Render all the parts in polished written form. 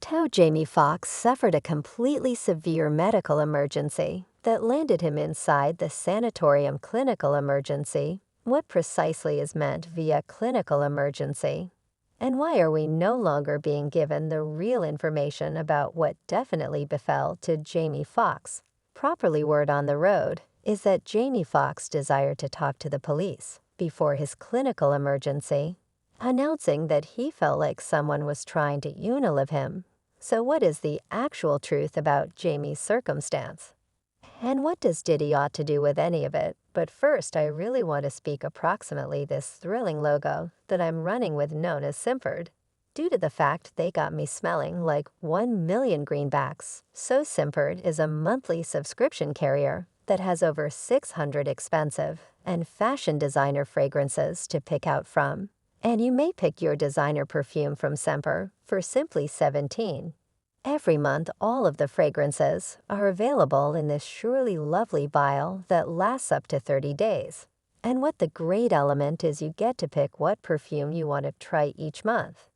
how Jamie Foxx suffered a completely severe medical emergency that landed him inside the sanatorium clinical emergency. What precisely is meant via clinical emergency? And why are we no longer being given the real information about what definitely befell to Jamie Foxx? Properly word on the road is that Jamie Foxx desired to talk to the police before his clinical emergency, announcing that he felt like someone was trying to unalive him. So what is the actual truth about Jamie's circumstance? And what does Diddy ought to do with any of it? But first, I really want to speak approximately this thrilling logo that I'm running with known as Simpered, due to the fact they got me smelling like 1 million greenbacks. So Simpered is a monthly subscription carrier that has over 600 expensive and fashion designer fragrances to pick out from. And you may pick your designer perfume from Semper for simply $17. Every month, all of the fragrances are available in this surely lovely vial that lasts up to 30 days. And what the great element is, you get to pick what perfume you want to try each month.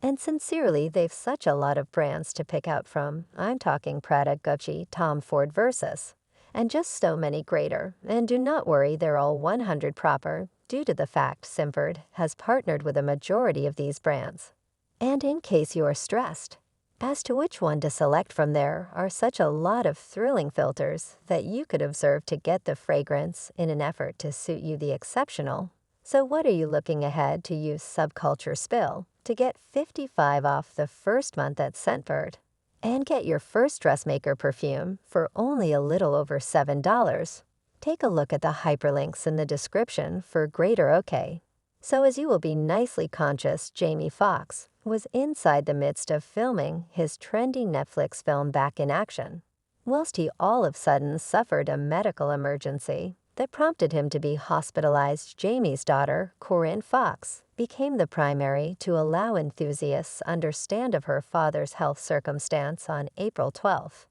And sincerely, they've such a lot of brands to pick out from. I'm talking Prada, Gucci, Tom Ford, Versus, and just so many greater. And do not worry, they're all 100 proper, due to the fact Simpered has partnered with a majority of these brands. And in case you are stressed as to which one to select from, there are such a lot of thrilling filters that you could observe to get the fragrance in an effort to suit you the exceptional. So what are you looking ahead to use Subculture Spill to get 55 off the first month at Scentbird? And get your first dressmaker perfume for only a little over $7. Take a look at the hyperlinks in the description for greater okay. So as you will be nicely conscious, Jamie Foxx was inside the midst of filming his trendy Netflix film Back in Action, whilst he all of a sudden suffered a medical emergency that prompted him to be hospitalized. Jamie's daughter, Corinne Foxx, became the primary to allow enthusiasts understand of her father's health circumstance on April 12th.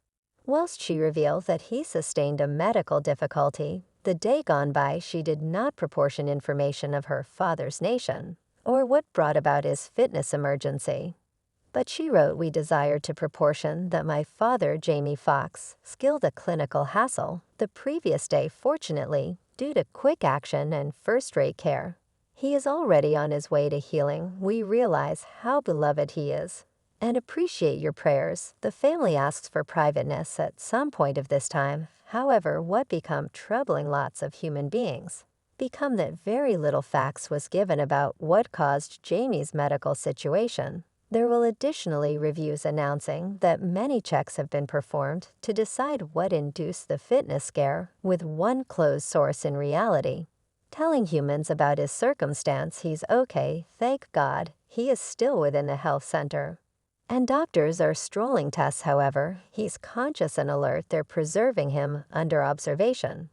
Whilst she revealed that he sustained a medical difficulty, the day gone by she did not proportion information of her father's nation, or what brought about his fitness emergency. But she wrote, "We desired to proportion that my father, Jamie Foxx, skilled a clinical hassle the previous day. Fortunately, due to quick action and first-rate care, he is already on his way to healing. We realize how beloved he is and appreciate your prayers. The family asks for privateness at some point of this time. However, what become troubling lots of human beings become that very little facts was given about what caused Jamie's medical situation. There will additionally reviews announcing that many checks have been performed to decide what induced the fitness scare, with one closed source in reality telling humans about his circumstance. He's okay, thank God, he is still within the health center. And doctors are strolling tests, however, he's conscious and alert, they're preserving him under observation.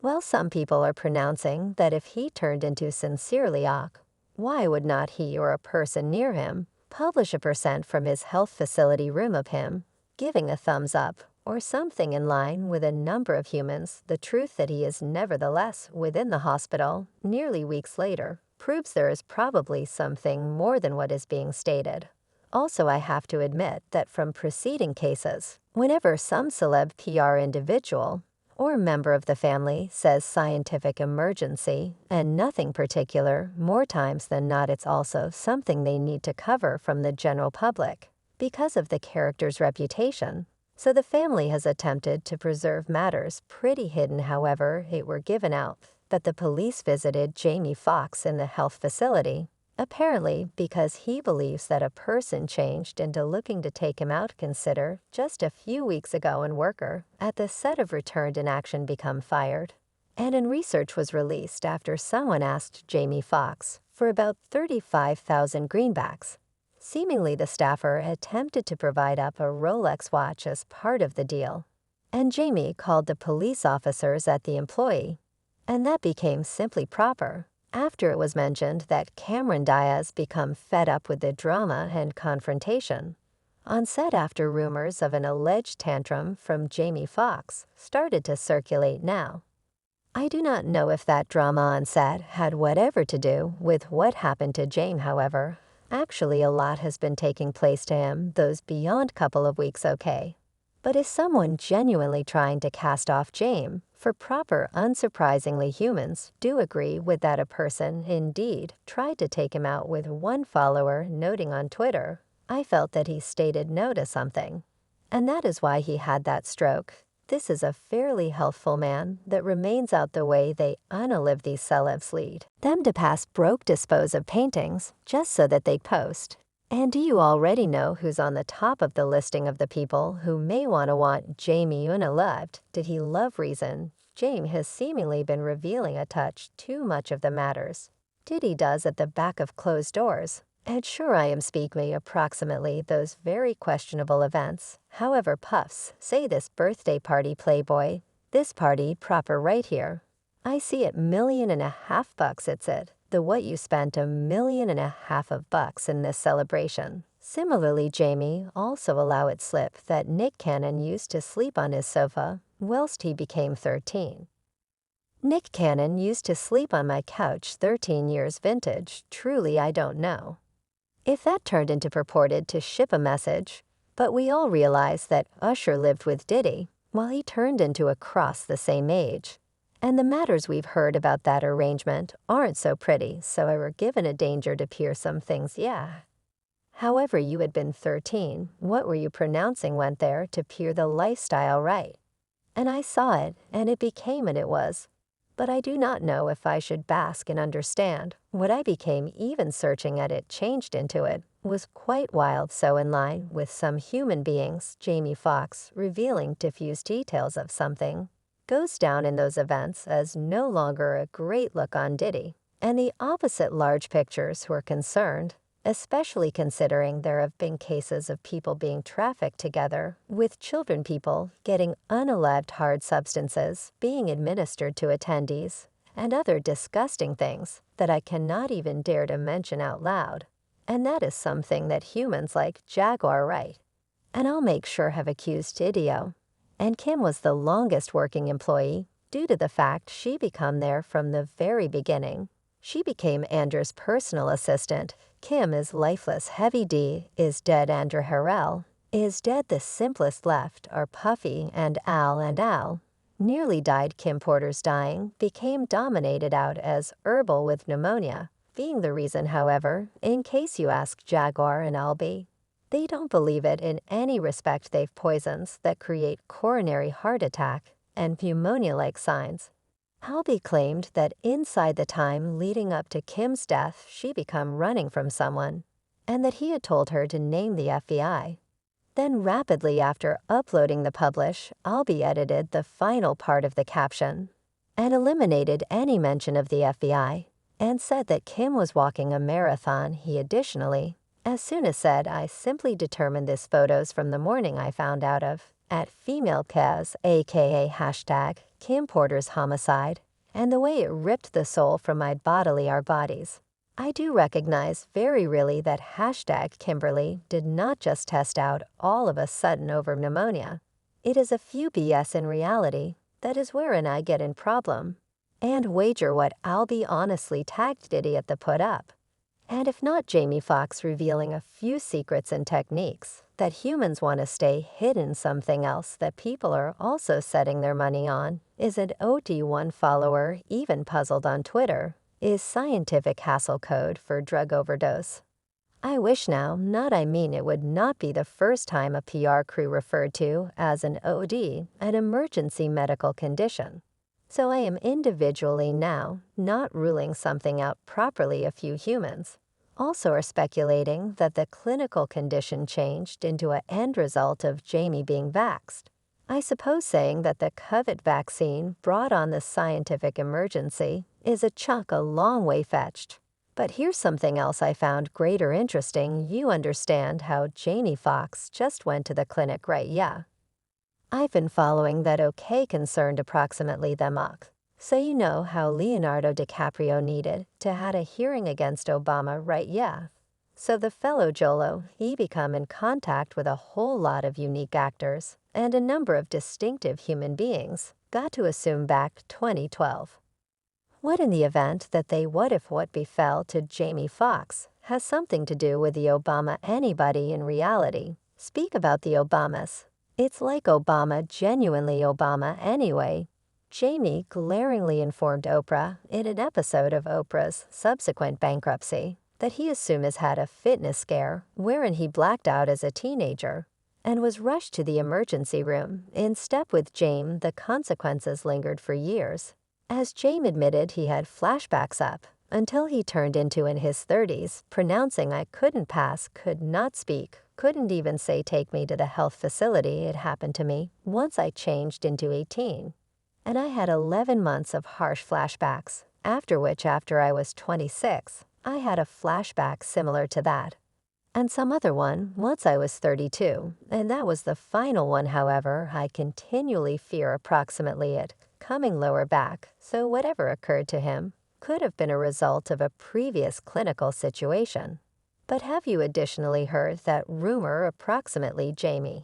Well, some people are pronouncing that if he turned into sincerely awk, why would not he or a person near him publish a percent from his health facility room of him giving a thumbs up, or something in line with a number of humans? The truth that he is nevertheless within the hospital nearly weeks later proves there is probably something more than what is being stated. Also, I have to admit that from preceding cases, whenever some celeb PR individual or member of the family says scientific emergency and nothing particular, more times than not it's also something they need to cover from the general public because of the character's reputation. So the family has attempted to preserve matters pretty hidden. However, it were given out that the police visited Jamie Foxx in the health facility, apparently because he believes that a person changed into looking to take him out. Consider just a few weeks ago an worker at the set of Returned in Action become fired. And an research was released after someone asked Jamie Foxx for about 35,000 greenbacks. Seemingly the staffer attempted to provide up a Rolex watch as part of the deal, and Jamie called the police officers at the employee, and that became simply proper after it was mentioned that Cameron Diaz become fed up with the drama and confrontation on set after rumors of an alleged tantrum from Jamie Foxx started to circulate. Now, I do not know if that drama on set had whatever to do with what happened to Jamie. However, Actually, a lot has been taking place to him those beyond couple of weeks, okay? But is someone genuinely trying to cast off James? For proper, unsurprisingly, humans do agree with that a person, indeed, tried to take him out, with one follower noting on Twitter, "I felt that he stated no to something. And that is why he had that stroke. This is a fairly healthful man that remains out the way they unalive these celebs lead. Them to pass broke dispose of paintings just so that they post. And do you already know who's on the top of the listing of the people who may want Jamie unalived? Did he love reason? Jamie has seemingly been revealing a touch too much of the matters Diddy does at the back of closed doors. And sure, I am speaking approximately those very questionable events. However, puffs, say this birthday party playboy, this party proper right here. I see it $1.5 million it's it. The what you spent $1.5 million of bucks in this celebration. Similarly, Jamie also allow it slip that Nick Cannon used to sleep on his sofa whilst he became 13. Nick Cannon used to sleep on my couch 13 years vintage. Truly, I don't know if that turned into purported to ship a message, but we all realize that Usher lived with Diddy while he turned into a cross the same age. And the matters we've heard about that arrangement aren't so pretty, so I were given a danger to peer some things, yeah. However, you had been 13, what were you pronouncing went there to peer the lifestyle right? And I saw it, and it became and it was. But I do not know if I should bask and understand. What I became even searching at it changed into it was quite wild, so in line with some human beings, Jamie Foxx revealing diffused details of something goes down in those events as no longer a great look on Diddy. And the opposite large pictures who are concerned, especially considering there have been cases of people being trafficked together, with children, people getting unalived hard substances being administered to attendees, and other disgusting things that I cannot even dare to mention out loud. And that is something that humans like Jaguar right. And I'll make sure have accused Idio. And Kim was the longest working employee due to the fact she become there from the very beginning. She became Andrew's personal assistant. Kim is lifeless. Heavy D is dead. Andrew Harrell is dead. The simplest left are Puffy and Al. Nearly died. Kim Porter's dying became dominated out as herbal with pneumonia, being the reason, however, in case you ask Jaguar and Albie. They don't believe it in any respect. They've poisons that create coronary heart attack and pneumonia-like signs. Albie claimed that inside the time leading up to Kim's death, she become running from someone, and that he had told her to name the FBI. Then rapidly after uploading the publish, Albie edited the final part of the caption and eliminated any mention of the FBI and said that Kim was walking a marathon. He additionally, as soon as said, I simply determined this photos from the morning I found out of at female Kaz, aka hashtag Kim Porter's homicide, and the way it ripped the soul from my bodily our bodies. I do recognize very really that hashtag Kimberly did not just test out all of a sudden over pneumonia. It is a few BS in reality. That is wherein I get in problem. And wager what Albie honestly tagged Diddy at the put up. And if not Jamie Foxx revealing a few secrets and techniques that humans want to stay hidden, something else that people are also setting their money on is an OD1 follower even puzzled on Twitter is scientific hassle code for drug overdose. I wish now, not I mean it would not be the first time a PR crew referred to as an OD, an emergency medical condition. So I am individually now not ruling something out properly. A few humans also are speculating that the clinical condition changed into an end result of Jamie being vaxxed. I suppose saying that the COVID vaccine brought on the scientific emergency is a long way fetched. But here's something else I found greater interesting. You understand how Jamie Foxx just went to the clinic, right? Yeah. I've been following that okay concerned approximately the mock. So you know how Leonardo DiCaprio needed to had a hearing against Obama, right? Yeah. So the fellow Jolo, he become in contact with a whole lot of unique actors and a number of distinctive human beings, got to assume back 2012. What in the event that they what if what befell to Jamie Foxx has something to do with the Obama anybody in reality. Speak about the Obamas. It's like Obama genuinely Obama anyway. Jamie glaringly informed Oprah in an episode of Oprah's subsequent bankruptcy that he assumed has had a fitness scare wherein he blacked out as a teenager and was rushed to the emergency room. In step with Jamie, the consequences lingered for years, as Jamie admitted he had flashbacks up until he turned into in his 30s, pronouncing I couldn't pass, could not speak, couldn't even say take me to the health facility. It happened to me once I changed into 18. And I had 11 months of harsh flashbacks, after which after I was 26, I had a flashback similar to that. And some other one once I was 32, and that was the final one. However, I continually fear approximately it coming lower back, so whatever occurred to him could have been a result of a previous clinical situation. But have you additionally heard that rumor approximately Jamie